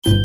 नमस्कार,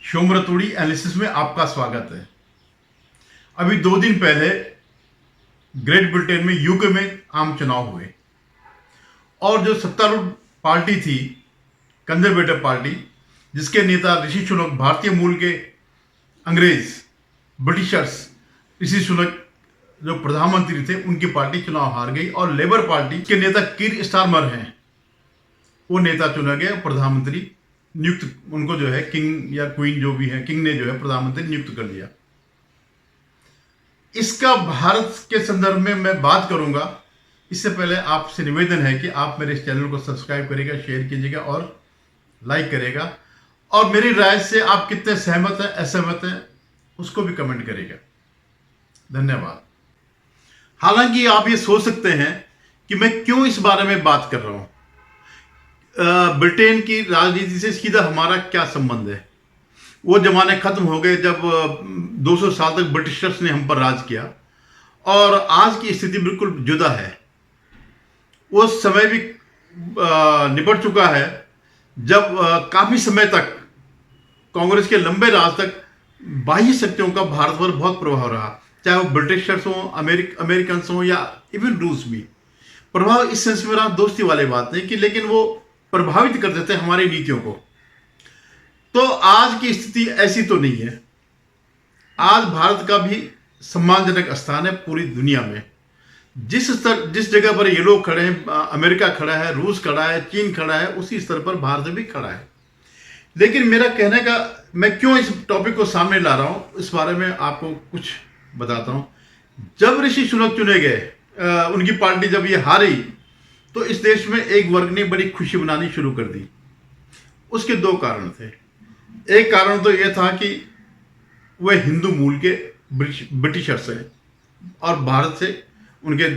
शोम रतूड़ी एनालिसिस में आपका स्वागत है। अभी 2 दिन पहले ग्रेट ब्रिटेन में यूके में आम चुनाव हुए और जो सत्तारूढ़ पार्टी थी, कंजर्वेटिव पार्टी, जिसके नेता ऋषि सुनक, भारतीय मूल के अंग्रेज ब्रिटिशर्स ऋषि सुनक जो प्रधानमंत्री थे, उनकी पार्टी चुनाव हार गई और लेबर पार्टी के नेता कीर स्टारमर हैं, वो नेता चुना गया, प्रधानमंत्री नियुक्त, उनको जो है किंग या क्वीन जो भी है, किंग ने जो है प्रधानमंत्री नियुक्त कर दिया। इसका भारत के संदर्भ में मैं बात करूंगा। इससे पहले आपसे निवेदन है कि आप मेरे इस चैनल को सब्सक्राइब करिएगा, शेयर कीजिएगा और लाइक करेगा, और मेरी राय से आप कितने सहमत हैं, असहमत हैं, उसको भी कमेंट करेगा। धन्यवाद। हालांकि आप ये सोच सकते हैं कि मैं क्यों इस बारे में बात कर रहा हूं। ब्रिटेन की राजनीति से सीधा हमारा क्या संबंध है? वो जमाने खत्म हो गए जब 200 साल तक ब्रिटिशर्स ने हम पर राज किया, और आज की स्थिति बिल्कुल जुदा है। वो समय भी निपट चुका है जब काफी समय तक कांग्रेस के लंबे राज तक बाह्य शक्तियों का भारत पर बहुत प्रभाव रहा, चाहे वो ब्रिटिशर्स हों, अमेरिकन हों या इवन रूस भी। प्रभाव इस सेंस में रहा, दोस्ती वाली बात नहीं कि, लेकिन वो प्रभावित कर देते हमारी नीतियों को। तो आज की स्थिति ऐसी तो नहीं है। आज भारत का भी सम्मानजनक स्थान है पूरी दुनिया में। जिस जगह पर ये लोग खड़े हैं, अमेरिका खड़ा है, रूस खड़ा है, चीन खड़ा है, उसी स्तर पर भारत भी खड़ा है। लेकिन मेरा कहने का, मैं क्यों इस टॉपिक को सामने ला रहा हूं, इस बारे में आपको कुछ बताता हूं। जब ऋषि सुनक चुने गए, उनकी पार्टी जब ये हारी, तो इस देश में एक वर्ग ने बड़ी खुशी मनानी शुरू कर दी। उसके 2 कारण थे। एक कारण तो यह था कि वह हिंदू मूल के ब्रिटिशर्स हैं और भारत से उनके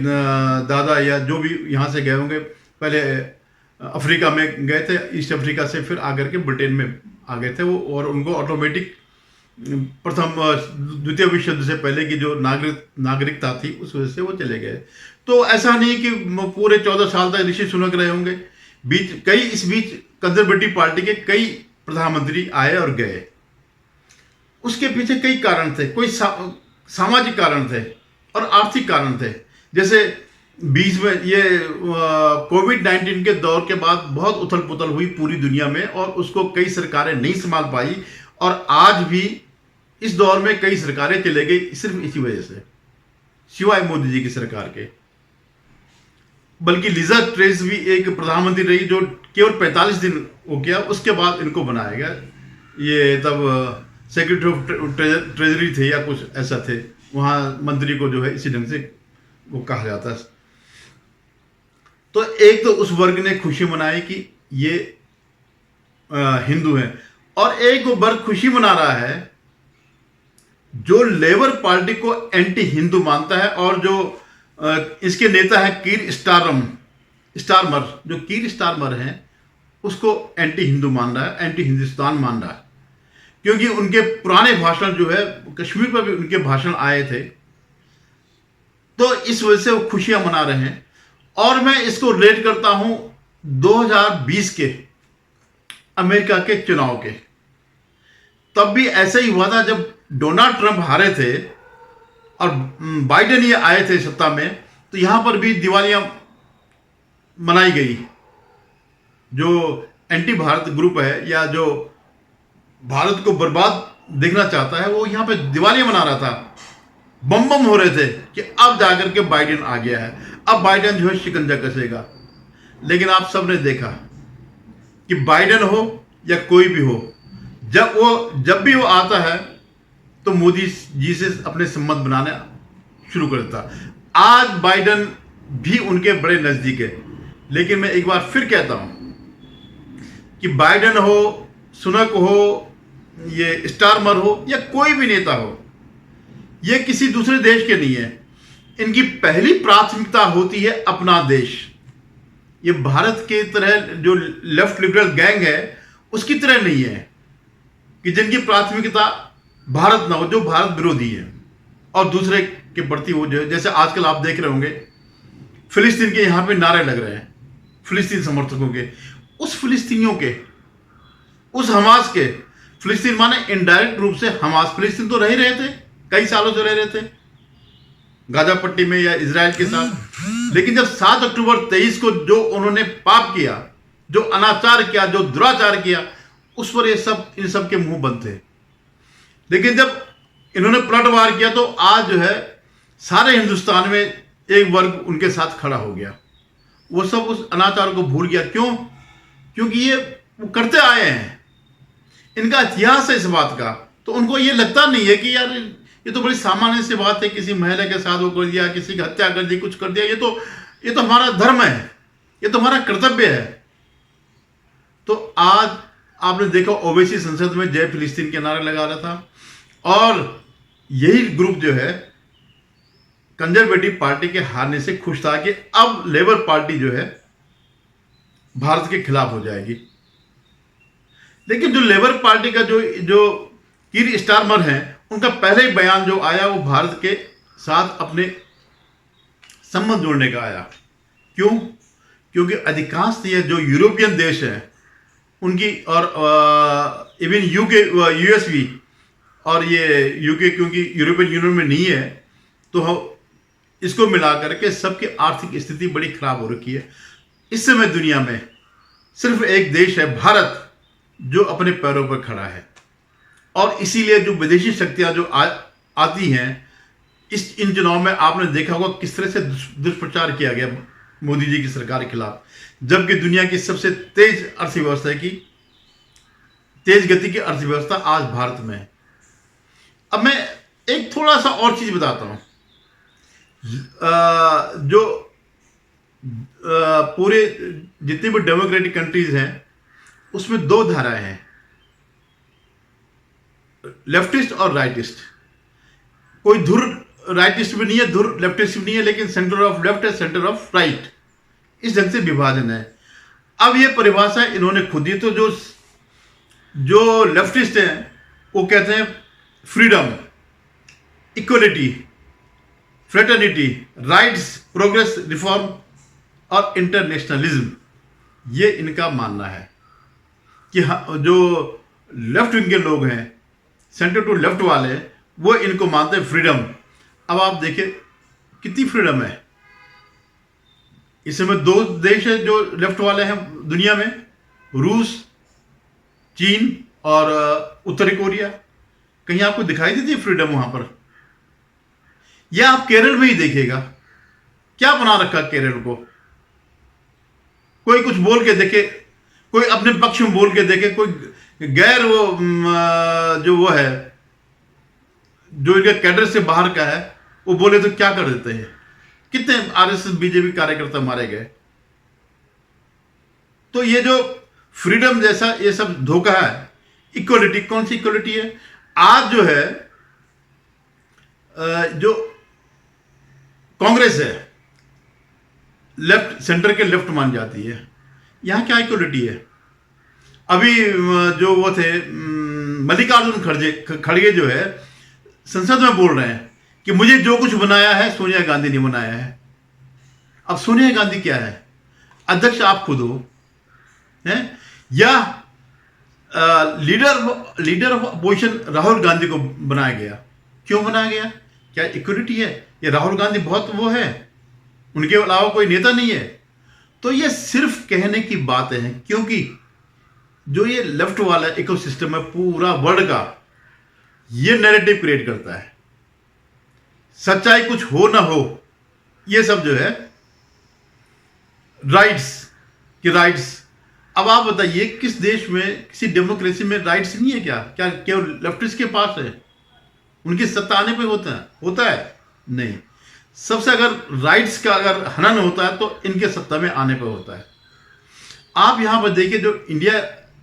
दादा या जो भी यहाँ से गए होंगे, पहले अफ्रीका में गए थे, ईस्ट अफ्रीका से फिर आकर के ब्रिटेन में आ गए थे वो, और उनको ऑटोमेटिक द्वितीय विश्व युद्ध से पहले की जो नागरिकता थी, उस वजह से वो चले गए। तो ऐसा नहीं कि पूरे 14 साल तक ऋषि सुनक रहे होंगे। इस बीच कंजर्वेटिव पार्टी के कई प्रधानमंत्री आए और गए। उसके पीछे कई कारण थे। कोई सामाजिक कारण थे और आर्थिक कारण थे। जैसे बीच में ये कोविड-19 के दौर के बाद बहुत उथल पुथल हुई पूरी दुनिया में, और उसको कई सरकारें नहीं संभाल पाई, और आज भी इस दौर में कई सरकारें चले गई सिर्फ इसी वजह से, सिवाय मोदी जी की सरकार के। बल्कि लिजा ट्रेस भी एक प्रधानमंत्री रही जो केवल 45 दिन हो गया, उसके बाद इनको बनाया गया। ये तब सेक्रेटरी ऑफ ट्रेजरी थे या कुछ ऐसा थे, वहाँ मंत्री को जो है इसी ढंग से वो कहा जाता है। तो एक तो उस वर्ग ने खुशी मनाई कि ये हिंदू हैं, और एक वो वर्ग खुशी मना रहा है जो लेबर पार्टी को एंटी हिंदू मानता है, और जो इसके नेता है कीर स्टारमर, जो कीर स्टारमर हैं उसको एंटी हिंदू मान रहा है, एंटी हिंदुस्तान मान रहा है, क्योंकि उनके पुराने भाषण जो है, कश्मीर पर भी उनके भाषण आए थे। तो इस वजह से वो खुशियां मना रहे हैं। और मैं इसको रिलेट करता हूं 2020 के अमेरिका के चुनाव के। तब भी ऐसा ही हुआ था जब डोनाल्ड ट्रंप हारे थे और बाइडेन ये आए थे सत्ता में, तो यहां पर भी दिवालियां मनाई गई। जो एंटी भारत ग्रुप है या जो भारत को बर्बाद देखना चाहता है, वो यहां पे दिवालियां मना रहा था, बम हो रहे थे कि अब जाकर के बाइडेन आ गया है, अब बाइडेन जो है शिकंजा कसेगा। लेकिन आप सबने देखा कि बाइडेन हो या कोई भी हो, जब भी वो आता है तो मोदी जी से अपने संबंध बनाने शुरू कर देता। आज बाइडेन भी उनके बड़े नजदीक है। लेकिन मैं एक बार फिर कहता हूं कि बाइडेन हो, सुनक हो, ये स्टारमर हो या कोई भी नेता हो, ये किसी दूसरे देश के नहीं है। इनकी पहली प्राथमिकता होती है अपना देश। ये भारत के तरह जो लेफ्ट लिबरल गैंग है उसकी तरह नहीं है कि जिनकी प्राथमिकता भारत ना हो, जो भारत विरोधी है और दूसरे के प्रति वो जो है, जैसे आजकल आप देख रहे होंगे फिलिस्तीन के यहां पे नारे लग रहे हैं, फिलिस्तीन समर्थकों के, उस फिलिस्तीनियों के, उस हमास के, फिलिस्तीन माने इनडायरेक्ट रूप से हमास, फिलिस्तीन तो रह ही रहे थे, कई सालों से रह रहे थे गाजा पट्टी में या इजराइल के साथ। लेकिन जब 7 अक्टूबर 23 को जो उन्होंने पाप किया, जो अनाचार किया, जो दुराचार किया, उस पर ये सब, इन सब के मुंह बंद थे। लेकिन जब इन्होंने पलटवार किया तो आज जो है सारे हिंदुस्तान में एक वर्ग उनके साथ खड़ा हो गया। वो सब उस अनाचार को भूल गया। क्यों? क्योंकि ये वो करते आए हैं, इनका इतिहास है इस बात का। तो उनको ये लगता नहीं है कि यार ये तो बड़ी सामान्य सी बात है, किसी महिला के साथ वो कर दिया, किसी की हत्या कर दी, कुछ कर दिया, ये तो हमारा धर्म है, ये तो हमारा कर्तव्य है। तो आज आपने देखा ओवैसी संसद में जय फिलिस्तीन के नारे लगा रहा था और यही ग्रुप जो है कंजरवेटिव पार्टी के हारने से खुश था कि अब लेबर पार्टी जो है भारत के खिलाफ हो जाएगी। लेकिन जो लेबर पार्टी का जो कीर स्टारमर हैं, उनका पहले ही बयान जो आया वो भारत के साथ अपने संबंध जोड़ने का आया। क्यों? क्योंकि अधिकांश ये जो यूरोपियन देश हैं उनकी, और इवन यूके, यूएस भी, और ये यूके क्योंकि यूरोपियन यूनियन में नहीं है, तो इसको मिला करके सबकी आर्थिक स्थिति बड़ी खराब हो रखी है। इस समय दुनिया में सिर्फ एक देश है, भारत, जो अपने पैरों पर खड़ा है। और इसीलिए जो विदेशी शक्तियां जो आती हैं, इन चुनाव में आपने देखा होगा किस तरह से दुष्प्रचार किया गया मोदी जी की सरकार के खिलाफ, जबकि दुनिया की सबसे तेज अर्थव्यवस्था की, तेज गति की अर्थव्यवस्था आज भारत में है। अब मैं एक थोड़ा सा और चीज बताता हूं। जो पूरे जितने भी डेमोक्रेटिक कंट्रीज हैं उसमें 2 धाराएं हैं, लेफ्टिस्ट और राइटिस्ट। कोई धुर राइटिस्ट भी नहीं है, धुर लेफ्टिस्ट भी नहीं है, लेकिन सेंटर ऑफ लेफ्ट है, सेंटर ऑफ राइट, इस ढंग से विभाजन है। अब ये परिभाषा इन्होंने खुद ही, तो जो लेफ्टिस्ट हैं वो कहते हैं freedom, equality, fraternity, rights, progress, reform और इंटरनेशनलिज्म। ये इनका मानना है कि जो लेफ्ट विंग के लोग हैं, सेंटर टू लेफ्ट वाले, वो इनको मानते हैं फ्रीडम। अब आप देखिए कितनी फ्रीडम है। इस समय 2 देश है जो लेफ्ट वाले हैं दुनिया में, रूस, चीन और उत्तरी कोरिया। कहीं आपको दिखाई देती है फ्रीडम वहां पर? या आप केरल में ही देखिएगा, क्या बना रखा केरल को। कोई कुछ बोल के देखे, कोई अपने पक्ष में बोल के देखे, कोई गैर जो वो है, जो इनके कैडर से बाहर का है, वो बोले तो क्या कर देते हैं। कितने आरएसएस बीजेपी कार्यकर्ता मारे गए। तो ये जो फ्रीडम जैसा ये सब धोखा है। इक्वलिटी, कौन सी इक्वलिटी है? आज जो है जो कांग्रेस है, लेफ्ट, सेंटर के लेफ्ट मान जाती है। यहां क्या इक्वलिटी है? अभी जो वो थे मल्लिकार्जुन खड़गे जो है संसद में बोल रहे हैं कि मुझे जो कुछ बनाया है सोनिया गांधी ने बनाया है। अब सोनिया गांधी क्या है? अध्यक्ष आप खुद हो, हैं? या leader of opposition Rahul Gandhi को बनाया गया। क्यों बनाया गया? क्या इक्वलिटी है? ये राहुल गांधी बहुत वो है, उनके अलावा कोई नेता नहीं है। तो ये सिर्फ कहने की बातें हैं, क्योंकि जो ये लेफ्ट वाला इकोसिस्टम है पूरा वर्ल्ड का, ये नैरेटिव क्रिएट करता है। सच्चाई कुछ हो ना हो, ये सब जो है राइट्स की राइट्स। अब आप बताइए किस देश में, किसी डेमोक्रेसी में राइट्स नहीं है क्या? क्या केवल लेफ्टिस्ट के पास है? उनकी सत्ता आने पे होता है? नहीं। सबसे अगर राइट्स का अगर हनन होता है तो इनके सत्ता में आने पे होता है। आप यहां पर देखिए जो इंडिया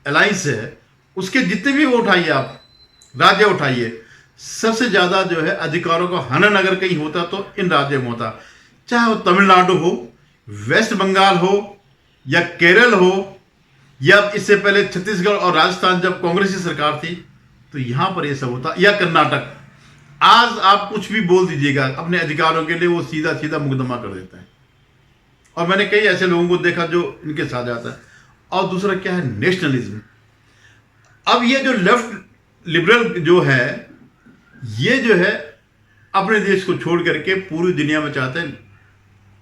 अलायंस है उसके जितने भी वो उठाइए, आप राज्य उठाइए, सबसे ज़्यादा जो है अधिकारों का हनन अगर कहीं होता तो इन राज्यों में होता, चाहे वो तमिलनाडु हो, वेस्ट बंगाल हो, या केरल हो, या इससे पहले छत्तीसगढ़ और राजस्थान जब कांग्रेस की सरकार थी तो यहां पर यह सब होता, या कर्नाटक। आज आप कुछ भी बोल दीजिएगा अपने अधिकारों के लिए, वो सीधा सीधा मुकदमा कर देते हैं। और मैंने कई ऐसे लोगों को देखा जो इनके साथ जाता है। और दूसरा क्या है, नेशनलिज्म। अब ये जो लेफ्ट लिबरल जो है, ये जो है अपने देश को छोड़ करके पूरी दुनिया में चाहते हैं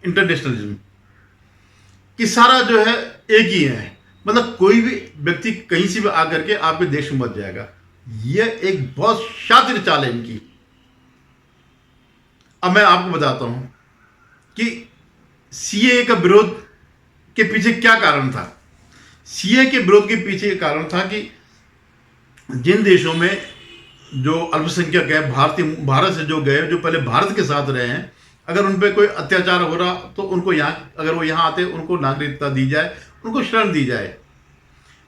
इंटरनेशनलिज्म, कि सारा जो है एक ही है, मतलब कोई भी व्यक्ति कहीं से भी आकर के आपके देश में बच जाएगा। यह एक बहुत शातिर चाल है इनकी। अब मैं आपको बताता हूं कि सीए का विरोध के पीछे क्या कारण था। सीए के विरोध के पीछे कारण था कि जिन देशों में जो अल्पसंख्यक है, भारत से जो गए, जो पहले भारत के साथ रहे हैं, अगर उन पर कोई अत्याचार हो रहा तो उनको यहाँ, अगर वो यहाँ आते उनको नागरिकता दी जाए, उनको शरण दी जाए।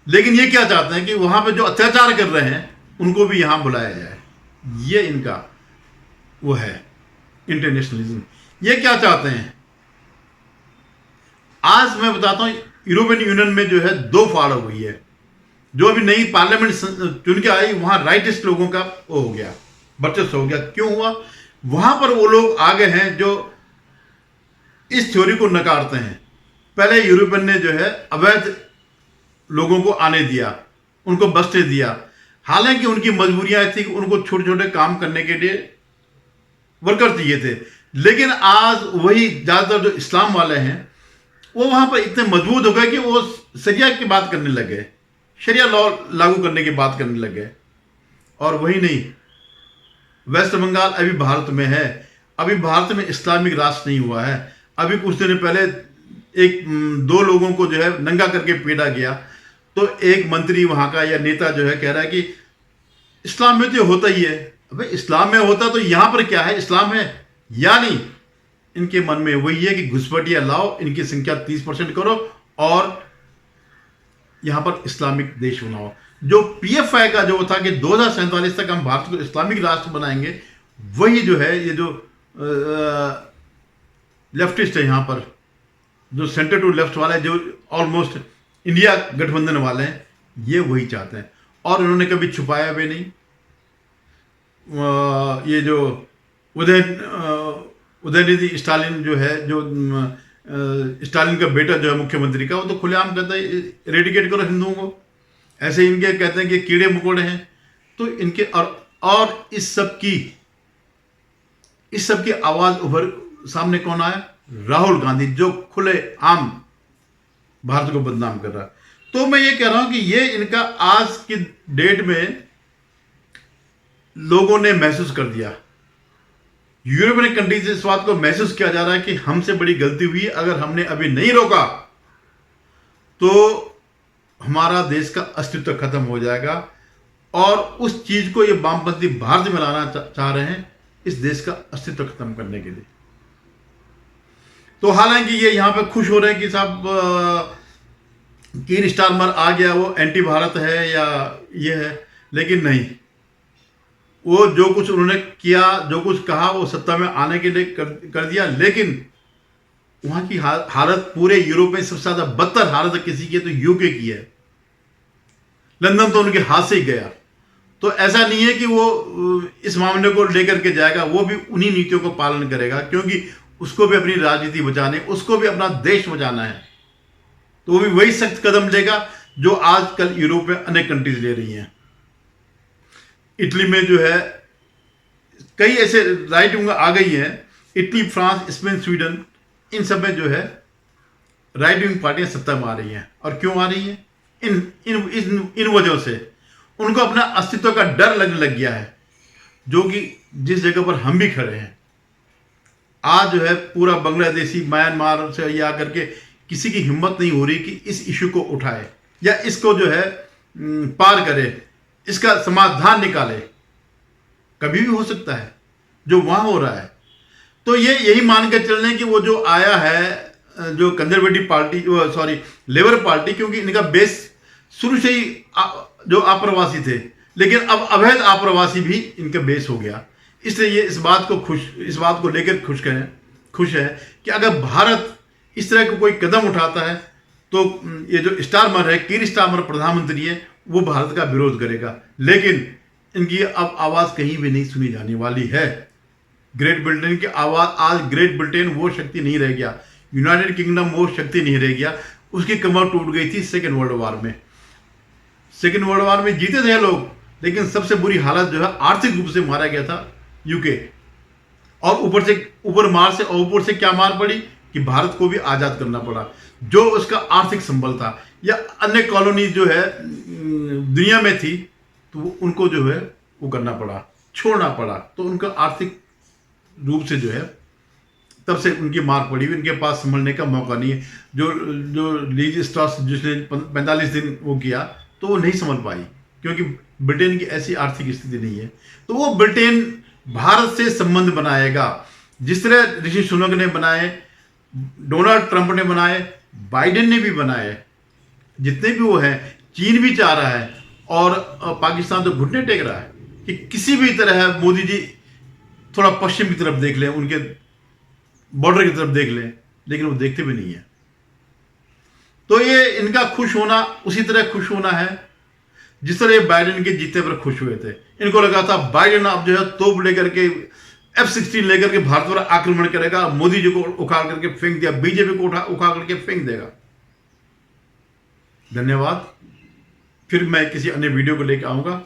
लेकिन ये क्या चाहते हैं कि वहाँ पे जो अत्याचार कर रहे हैं उनको भी यहाँ बुलाया जाए। ये इनका वो है इंटरनेशनलिज्म। ये क्या चाहते हैं, आज मैं बताता हूँ, यूरोपियन यूनियन में जो है दो फाड़ हो गई है। जो अभी नई पार्लियामेंट चुन के आई, वहां राइटिस्ट लोगों का वो हो गया, वर्चस्व हो गया। क्यों हुआ, वहां पर वो लोग आ गए हैं जो इस थ्योरी को नकारते हैं। पहले यूरोपियन ने जो है अवैध लोगों को आने दिया, उनको बसने दिया, हालांकि उनकी मजबूरियां थी कि उनको छोटे छोटे काम करने के लिए वर्कर चाहिए थे। लेकिन आज वही ज्यादातर जो इस्लाम वाले हैं वो वहां पर इतने मजबूत हो गए कि वो शरिया की बात करने लगे, शरिया लॉ लागू करने की बात करने लगे। और वही नहीं, वेस्ट बंगाल अभी भारत में है, अभी भारत में इस्लामिक राष्ट्र नहीं हुआ है। अभी कुछ दिन पहले दो लोगों को जो है नंगा करके पीटा गया, तो एक मंत्री वहां का या नेता जो है कह रहा है कि इस्लाम में तो होता ही है। अबे इस्लाम में होता तो यहां पर क्या है, इस्लाम है या नहीं। इनके मन में वही है कि घुसपैठिया लाओ, इनकी संख्या 30% करो और यहां पर इस्लामिक देश बनाओ। जो पीएफआई का जो था कि 2047 तक हम भारत को इस्लामिक राष्ट्र बनाएंगे, वही जो है ये जो लेफ्टिस्ट है यहां पर, जो सेंटर टू लेफ्ट वाले, जो ऑलमोस्ट इंडिया गठबंधन वाले हैं, ये वही चाहते हैं। और इन्होंने कभी छुपाया भी नहीं। ये जो उदयनिधि स्टालिन जो है, जो स्टालिन का बेटा जो है मुख्यमंत्री का, वो तो खुलेआम कहता है रेडिकेट करो हिंदुओं को। ऐसे इनके कहते हैं कि कीड़े मकोड़े हैं। तो इनके और इस सब की आवाज उभर सामने कौन आया, राहुल गांधी, जो खुले आम भारत को बदनाम कर रहा है। तो मैं ये कह रहा हूं कि ये इनका आज की डेट में लोगों ने महसूस कर दिया, यूरोपियन कंट्री से इस बात को महसूस किया जा रहा है कि हमसे बड़ी गलती हुई। अगर हमने अभी नहीं रोका तो हमारा देश का अस्तित्व खत्म हो जाएगा। और उस चीज को ये वामपंथी भारत में लाना चाह रहे हैं, इस देश का अस्तित्व खत्म करने के लिए। तो हालांकि ये यहां पे खुश हो रहे हैं कि साहब कीर स्टारमर आ गया, वो एंटी भारत है या ये है, लेकिन नहीं, वो जो कुछ उन्होंने किया, जो कुछ कहा, वो सत्ता में आने के लिए कर दिया। लेकिन वहां की हालत पूरे यूरोप में सबसे ज्यादा बदतर हालत किसी की तो यूके की है। लंदन तो उनके हाथ से ही गया। तो ऐसा नहीं है कि वो इस मामले को लेकर के जाएगा, वो भी उन्हीं नीतियों को पालन करेगा, क्योंकि उसको भी अपनी राजनीति बचाने, उसको भी अपना देश बचाना है। तो वो भी वही सख्त कदम लेगा जो आजकल यूरोप में अनेक कंट्रीज ले रही हैं। इटली में जो है कई ऐसे राइट विंग आ गई है, इटली, फ्रांस, स्पेन, स्वीडन, इन सब में जो है राइट विंग पार्टियां सत्ता में आ रही हैं। और क्यों आ रही हैं? इन वजहों से उनको अपना अस्तित्व का डर लगने लग गया है, जो कि जिस जगह पर हम भी खड़े हैं। आज जो है पूरा बांग्लादेशी, म्यांमार से ये आकर के किसी की हिम्मत नहीं हो रही कि इस इशू को उठाए या इसको जो है पार करे, इसका समाधान निकाले। कभी भी हो सकता है जो वहां हो रहा है। तो ये यही मान के चल रहे हैं कि वो जो आया है, जो कंजर्वेटिव पार्टी, लेबर पार्टी, क्योंकि इनका बेस शुरू से ही जो आप्रवासी थे, लेकिन अब अवैध आप्रवासी भी इनका बेस हो गया। इसलिए ये इस बात को लेकर खुश है कि अगर भारत इस तरह का कोई कदम उठाता है तो ये जो स्टारमर है, कीर स्टारमर प्रधानमंत्री है, वो भारत का विरोध करेगा। लेकिन इनकी अब आवाज कहीं भी नहीं सुनी जाने वाली है। ग्रेट ब्रिटेन की आवाज, आज ग्रेट ब्रिटेन वो शक्ति नहीं रह गया, यूनाइटेड किंगडम वो शक्ति नहीं रह गया। उसकी कमर टूट गई थी सेकेंड वर्ल्ड वॉर में। सेकेंड वर्ल्ड वॉर में जीते थे लोग, लेकिन सबसे बुरी हालत जो है आर्थिक रूप से मारा गया था यूके। और ऊपर से क्या मार पड़ी कि भारत को भी आजाद करना पड़ा। जो उसका आर्थिक संबल था या अन्य कॉलोनी जो है दुनिया में थी, तो उनको जो है वो करना पड़ा, छोड़ना पड़ा। तो उनका आर्थिक रूप से जो है तब से उनकी मार पड़ी हुई, उनके पास संभलने का मौका नहीं है। जो लीज स्ट्रॉस जिसने 45 दिन वो किया, तो वो नहीं संभल पाई, क्योंकि ब्रिटेन की ऐसी आर्थिक स्थिति नहीं है। तो वो ब्रिटेन भारत से संबंध बनाएगा, जिस तरह ऋषि सुनक ने बनाए, डोनाल्ड ट्रंप ने बनाए, बाइडेन ने भी बनाए, जितने भी वो हैं। चीन भी चाह रहा है और पाकिस्तान तो घुटने टेक रहा है कि किसी भी तरह मोदी जी थोड़ा पश्चिम की तरफ देख लें, उनके बॉर्डर की तरफ देख लें, लेकिन वो देखते भी नहीं है। तो ये इनका खुश होना उसी तरह खुश होना है जिस तरह ये बाइडेन के जीतने पर खुश हुए थे। इनको लगा था बाइडेन अब जो है तोप लेकर के F-16 लेकर के भारत पर आक्रमण करेगा, मोदी जी को उखाड़ करके फेंक दिया, बीजेपी को उखाड़ करके फेंक देगा। धन्यवाद। फिर मैं किसी अन्य वीडियो को लेकर आऊंगा।